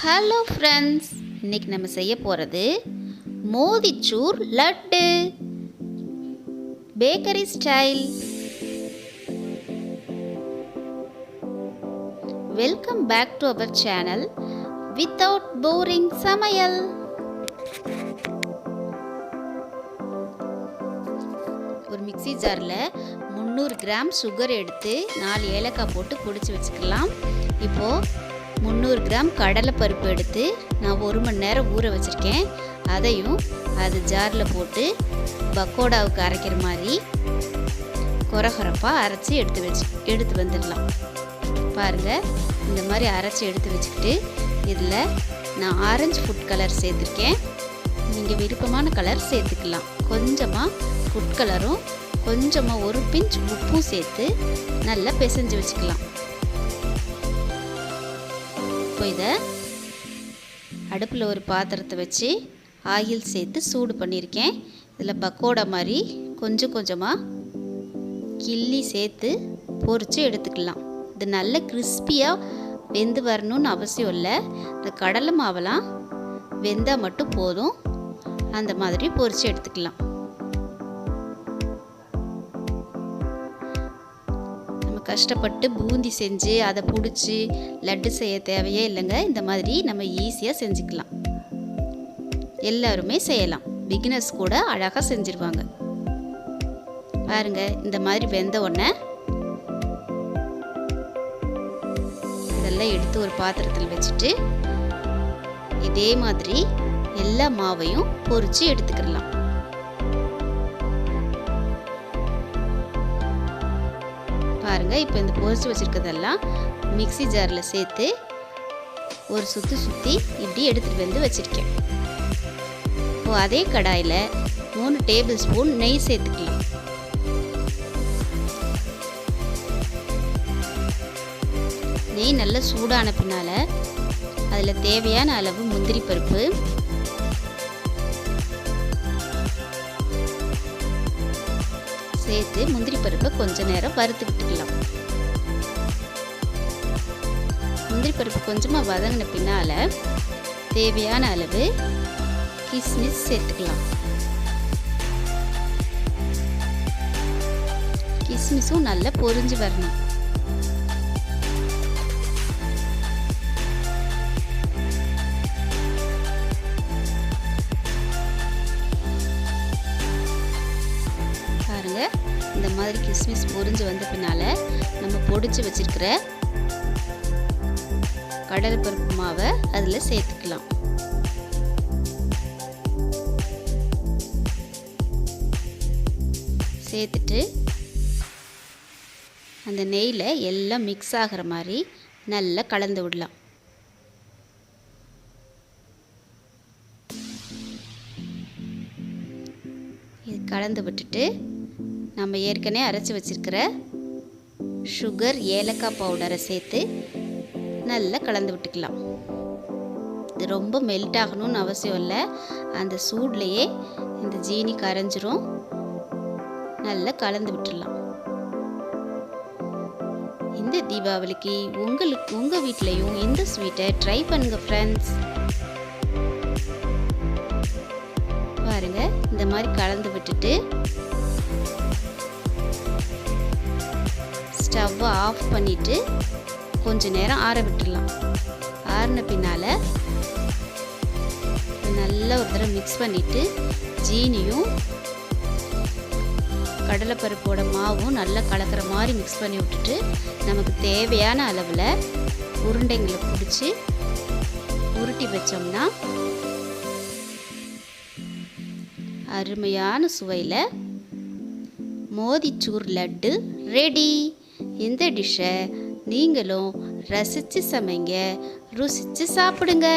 Hello friends, இன்னைக்கு நம்ம செய்ய போகிறது motichoor laddu bakery style. Welcome back to our channel without boring சமையல். ஒரு மிக்ஸி ஜாரில் 300 கிராம் சுகர் எடுத்து 4 ஏலக்காய் போட்டு பொடிச்சு வச்சுக்கலாம். இப்போது 300 கிராம் கடலை பருப்பு எடுத்து நான் 1 மணி நேரம் ஊற வச்சுருக்கேன். அதையும் அது ஜாரில் போட்டு பக்கோடாவுக்கு அரைக்கிற மாதிரி கொரகொரப்பாக அரைச்சி எடுத்து வந்துடலாம். பாருங்கள், இந்த மாதிரி அரைச்சி எடுத்து வச்சுக்கிட்டு இதில் நான் ஆரஞ்சு ஃபுட் கலர் சேர்த்துருக்கேன். நீங்கள் விருப்பமான கலர் சேர்த்துக்கலாம். கொஞ்சமாக ஃபுட் கலரும் கொஞ்சமாக ஒரு பிஞ்ச் உப்பும் சேர்த்து நல்லா பிசைஞ்சு வச்சுக்கலாம். இப்போ இதை அடுப்பில் ஒரு பாத்திரத்தை வச்சு ஆயில் சேர்த்து சூடு பண்ணியிருக்கேன். இதில் பக்கோடா மாதிரி கொஞ்சம் கொஞ்சமாக கிள்ளி சேர்த்து பொரித்து எடுத்துக்கலாம். இது நல்ல கிறிஸ்பியாக வெந்து வரணும்னு அவசியம் இல்லை. இந்த கடலை மாவெல்லாம் வெந்தால் மட்டும் போதும். அந்த மாதிரி பொரித்து எடுத்துக்கலாம். கஷ்டப்பட்டு பூந்தி செஞ்சு அதை பிடிச்சி லட்டு செய்ய தேவையே இல்லைங்க. இந்த மாதிரி நம்ம ஈஸியாக செஞ்சுக்கலாம். எல்லாருமே செய்யலாம். பிகினர்ஸ் கூட அழகாக செஞ்சுருவாங்க. பாருங்கள், இந்த மாதிரி வெந்த உடனே இதெல்லாம் எடுத்து ஒரு பாத்திரத்தில் வச்சுட்டு இதே மாதிரி எல்லா மாவையும் பொரித்து எடுத்துக்கிடலாம். பாருங்க, இப்போ இந்த பொரிச்சு வச்சிருக்கிறதெல்லாம் மிக்ஸி ஜாரில் சேர்த்து ஒரு சுற்றி இப்படி எடுத்துகிட்டு வந்து வச்சுருக்கேன். இப்போ அதே கடாயில் 3 டேபிள் ஸ்பூன் நெய் சேர்த்துக்கலாம். நெய் நல்லா சூடான பின்னால் அதில் தேவையான அளவு முந்திரி பருப்பு, சேர்த்து முந்திரி பருப்பை கொஞ்ச நேரம் வறுத்து விட்டுக்கலாம். முந்திரி பருப்பு கொஞ்சமாக வதங்கின பின்னால் தேவையான அளவு கிஸ்மிஸ் சேர்த்துக்கலாம். கிஸ்மிஸும் நல்லா பொரிஞ்சு வரணும். பாருங்க, இந்த மாதிரி கிஸ்மிஸ் பொரிஞ்சு வந்த பின்னால் நம்ம பொடிச்சு வச்சிருக்கிற கடலை பருப்பு மாவை அதில் சேர்த்துக்கலாம். சேர்த்துட்டு அந்த நெய்யில் எல்லாம் மிக்ஸ் ஆகிற மாதிரி நல்லா கலந்து விடலாம். இது கலந்து விட்டுட்டு நம்ம ஏற்கனவே அரைச்சி வச்சிருக்கிற சுகர் ஏலக்காய் பவுடரை சேர்த்து நல்லா கலந்து விட்டுக்கலாம். இது ரொம்ப மெல்ட் ஆகணும்னு அவசியம் இல்லை. அந்த சூட்லேயே இந்த ஜீனி கரைஞ்சிரும். நல்லா கலந்து விட்டுடலாம். இந்த தீபாவளிக்கு உங்கள் வீட்லேயும் இந்த ஸ்வீட்டை ட்ரை பண்ணுங்க ஃப்ரெண்ட்ஸ். பாருங்க, இந்த மாதிரி கலந்து விட்டுட்டு ஸ்டவ்வை ஆஃப் பண்ணிவிட்டு கொஞ்ச நேரம் ஆற விட்டுடலாம். ஆறின பின்னால் நல்லா ஒரு தடவை மிக்ஸ் பண்ணிவிட்டு ஜீனியும் கடலைப்பருப்போட மாவும் நல்லா கலக்கிற மாதிரி மிக்ஸ் பண்ணி விட்டுட்டு நமக்கு தேவையான அளவில் உருண்டைங்களை பிடிச்சி உருட்டி வச்சோம்னா அருமையான சுவையில் மோதிச்சூர் லட்டு ரெடி. இந்த டிஷ்ஷை நீங்களும் ரசித்து சமைங்க, ருசித்து சாப்பிடுங்க.